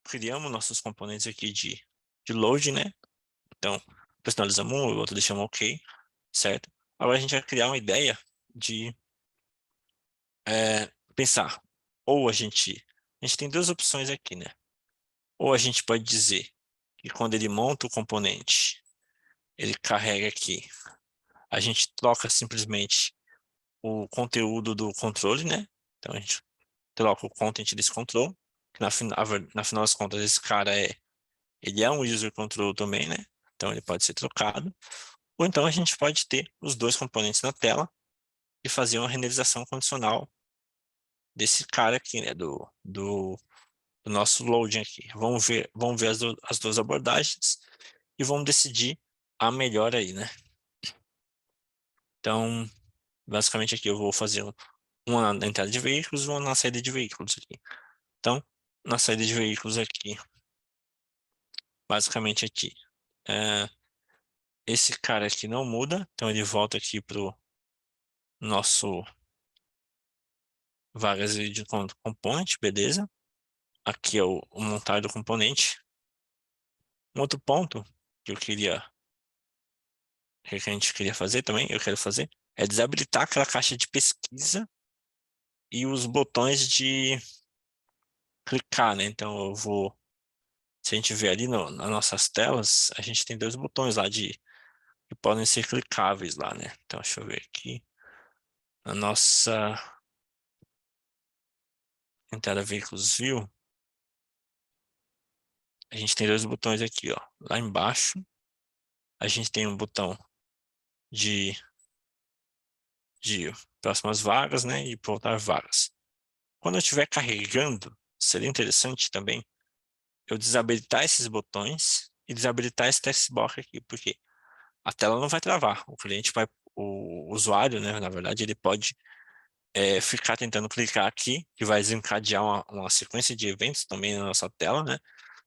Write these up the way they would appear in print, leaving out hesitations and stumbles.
criamos nossos componentes aqui de load, né? Então, personalizamos um, o outro deixamos ok, certo? Agora a gente vai criar uma ideia de pensar. Ou a gente tem duas opções aqui, né? Ou a gente pode dizer que quando ele monta o componente, ele carrega aqui, a gente troca simplesmente o conteúdo do controle, né? Então a gente troca o content desse controle, que na final das contas esse cara ele é um user control também, né? Então ele pode ser trocado. Ou então a gente pode ter os dois componentes na tela e fazer uma renderização condicional desse cara aqui, né? Do nosso loading aqui. Vamos ver as duas abordagens e vamos decidir a melhor aí, né? Então, basicamente aqui eu vou fazer uma na entrada de veículos e uma na saída de veículos aqui. Então, na saída de veículos aqui, basicamente aqui, é, esse cara aqui não muda, então ele volta aqui para o nosso vagas de componente, beleza? Aqui é o montar do componente. Um outro ponto que eu queria, que a gente queria fazer também, eu quero fazer, é desabilitar aquela caixa de pesquisa e os botões de clicar, né? Então se a gente ver ali nas nossas telas, a gente tem dois botões lá que podem ser clicáveis lá, né? Então deixa eu ver aqui. Na nossa entrada veículos view, a gente tem dois botões aqui, ó. Lá embaixo, a gente tem um botão de, de próximas vagas, né? E voltar vagas. Quando eu estiver carregando, seria interessante também eu desabilitar esses botões e desabilitar esse text box aqui, porque a tela não vai travar. O usuário, né, na verdade, ele pode ficar tentando clicar aqui, que vai desencadear uma sequência de eventos também na nossa tela, né?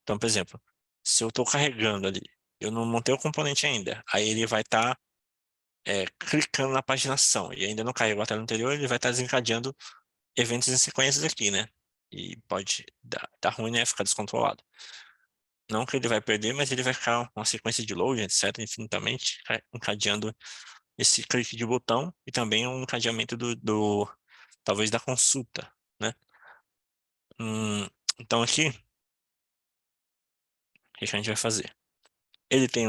Então, por exemplo, se eu estou carregando ali, eu não montei o componente ainda, aí ele vai estar clicando na paginação e ainda não carregou a tela anterior, ele vai estar desencadeando eventos em sequências aqui, né? E pode dar ruim, né? Ficar descontrolado. Não que ele vai perder, mas ele vai ficar uma sequência de load, etc., infinitamente, encadeando esse clique de botão e também um encadeamento talvez da consulta, né? Então aqui, o que a gente vai fazer? Ele tem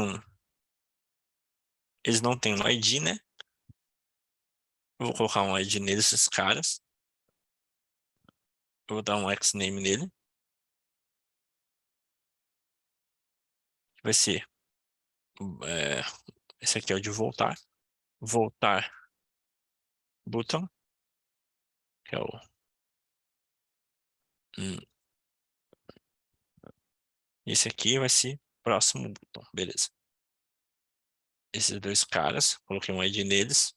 eles não têm um ID, né? Eu vou colocar um ID nesses caras. Eu vou dar um xname nele. Vai ser, é, esse aqui é o de voltar. Voltar button, que é hum, esse aqui vai ser próximo button, beleza. Esses dois caras, coloquei um ID neles.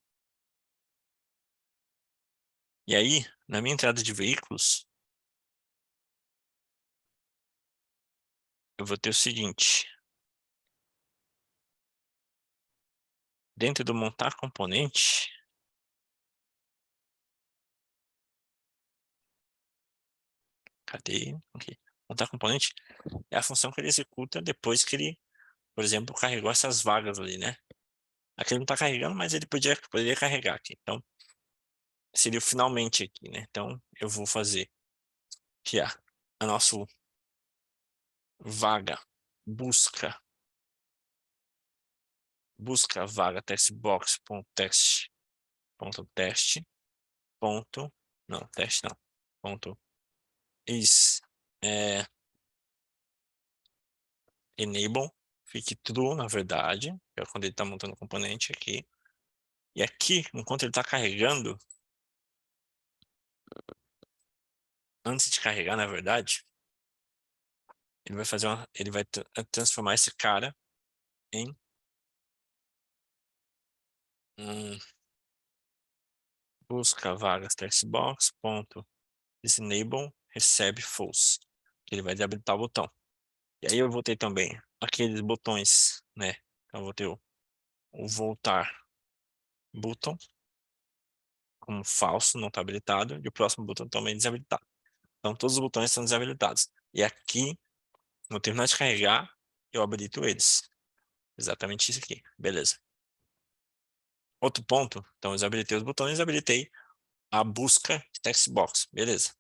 E aí, na minha entrada de veículos, eu vou ter o seguinte. Dentro do montar componente, cadê? Aqui. Montar componente é a função que ele executa depois que ele, por exemplo, carregou essas vagas ali, né? Aqui ele não está carregando, mas ele poderia carregar aqui. Então, seria o finalmente aqui, né? Então, eu vou fazer que a nossa vaga busca vaga testbox.text.teste ponto, não, teste não, ponto is enable, fique true, na verdade, que é quando ele está montando o componente aqui. E aqui, enquanto ele está carregando, antes de carregar, na verdade, ele vai transformar esse cara em um busca vagas textbox ponto enable recebe false, que ele vai desabilitar o botão. E aí eu vou ter também aqueles botões, né? Então eu vou ter o voltar button como falso, não está habilitado, e o próximo botão também desabilitado. Então todos os botões são desabilitados. E aqui Vou terminar de carregar, eu habilito eles. Exatamente isso aqui. Beleza. Outro ponto, então eu habilitei os botões, habilitei a busca de text box. Beleza.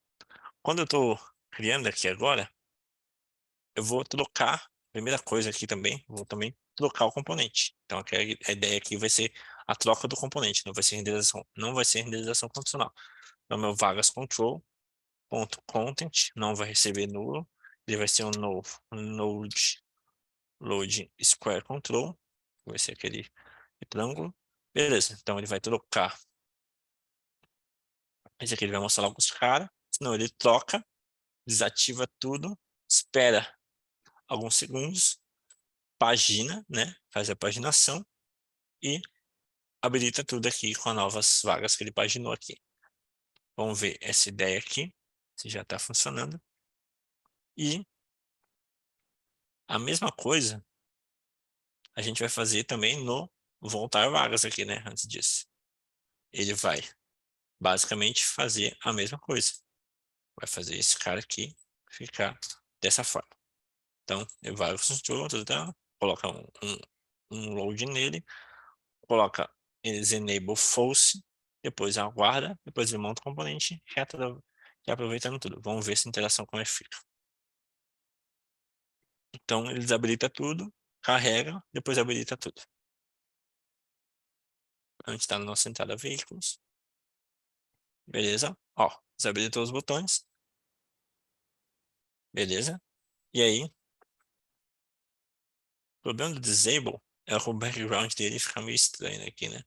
Quando eu estou criando aqui agora, eu vou trocar, primeira coisa aqui também, vou também trocar o componente. Então a ideia aqui vai ser a troca do componente, não vai ser renderização, não vai ser renderização condicional. Então meu vagas control ponto content não vai receber nulo, ele vai ser um novo node load square control, vai ser aquele triângulo. Beleza, então ele vai trocar. Esse aqui ele vai mostrar logo os caras, senão ele troca, desativa tudo, espera alguns segundos, pagina, né? Faz a paginação e habilita tudo aqui com as novas vagas que ele paginou aqui. Vamos ver essa ideia aqui, se já está funcionando. E a mesma coisa a gente vai fazer também no voltar vagas aqui, né? Antes disso. Ele vai basicamente fazer a mesma coisa. Vai fazer esse cara aqui ficar dessa forma. Então, ele vai coloca um load nele, coloca enable false, depois aguarda, depois ele monta o componente e aproveitando tudo. Vamos ver essa interação como é que fica. Então ele desabilita tudo, carrega, depois habilita tudo. A gente está na nossa entrada veículos. Beleza? Ó, desabilitou os botões. Beleza? E aí, o problema do disable é que o background dele fica meio estranho aqui, né?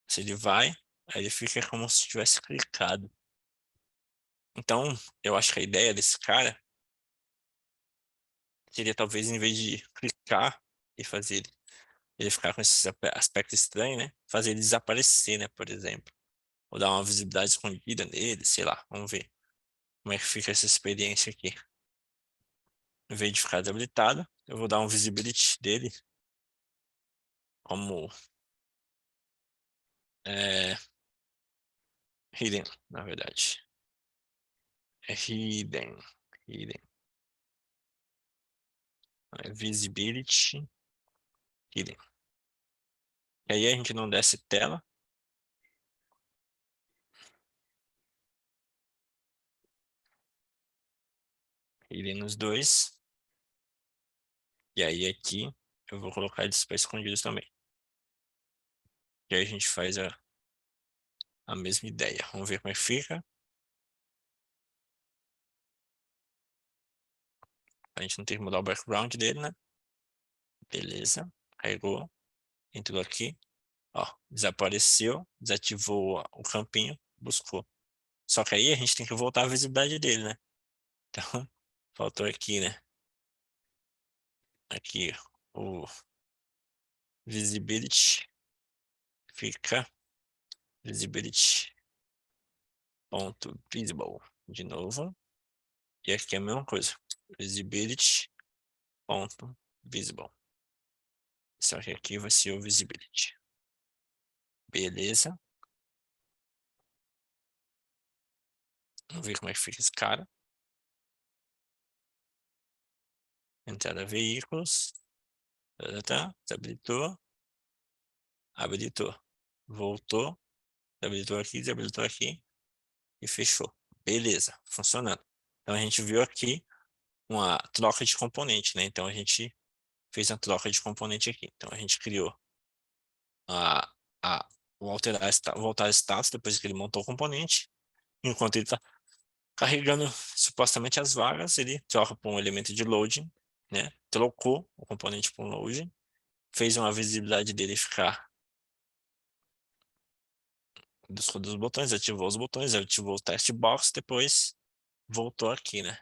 Se ele vai, aí ele fica como se tivesse clicado. Então, eu acho que a ideia desse cara seria talvez em vez de clicar e fazer ele ficar com esse aspecto estranho, né? Fazer ele desaparecer, né? Por exemplo. Ou dar uma visibilidade escondida nele, sei lá. Vamos ver como é que fica essa experiência aqui. Em vez de ficar desabilitado, eu vou dar um visibility dele como hidden, na verdade. É hidden. Hidden. É visibility hidden. E aí a gente não desce tela. Hidden nos dois. E aí aqui eu vou colocar eles para escondidos também. E aí a gente faz a mesma ideia. Vamos ver como é que fica. A gente não tem que mudar o background dele, né? Beleza. Carregou. Entrou aqui. Ó, desapareceu. Desativou o campinho. Buscou. Só que aí a gente tem que voltar a visibilidade dele, né? Então, faltou aqui, né? Aqui, o visibility. Fica visibility ponto visible. De novo. E aqui é a mesma coisa. Visibility ponto visible. Só que aqui vai ser o visibility. Beleza. Vamos ver como é que fica esse cara. Entrada veículos. Tá? Desabilitou. Habilitou. Voltou. Desabilitou aqui. E fechou. Beleza. Funcionando. Então a gente viu aqui uma troca de componente, né? Então a gente fez a troca de componente aqui. Então a gente criou a, o voltar status depois que ele montou o componente. Enquanto ele está carregando supostamente as vagas, ele troca por um elemento de loading, né? Trocou o componente por um loading, fez uma visibilidade dele ficar dos botões, ativou os botões, ativou o test box, depois voltou aqui, né?